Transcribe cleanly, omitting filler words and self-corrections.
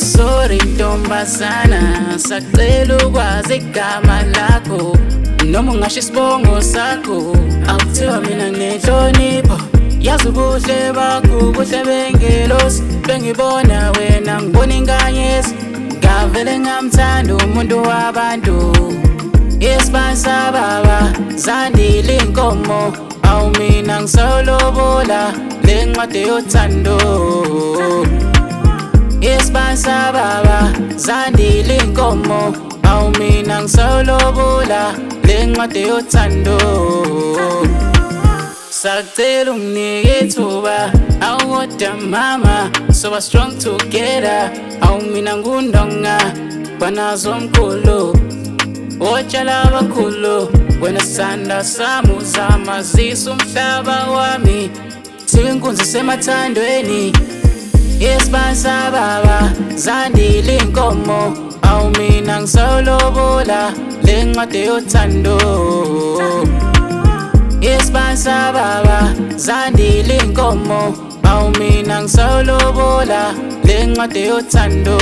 Sorry ntombazana, sacela ukwazi igama lakho, noma ungasho isibongo sakho. Akuthiwa mina nginenhlonipho, yazi ubuhle bakho, ubuhle bengelosi. Bengibona wena ngibona inkanyezi, ngavele ngamthanda umuntu wabantu. Isibasa baba zandile inkomo, awu mina ngisolobola le ncwadi yothando. Isibasa baba zandile inkomo, awu mina ngisolobola le ncwadi yothando. Sacela unginike ithuba, awukodwa mama, soba strong together. Awu mina ngundonga banazo mkhulu, otshala abakhulu, wena sanda sami uzamazisa umhlaba wami. Thiwa inkunzi semathandweni, isibasa baba zandile inkomo, awu mina ngisolobola le ncwadi yothando. Isibasa baba zandile inkomo, awu mina ngisolobola le ncwadi yothando.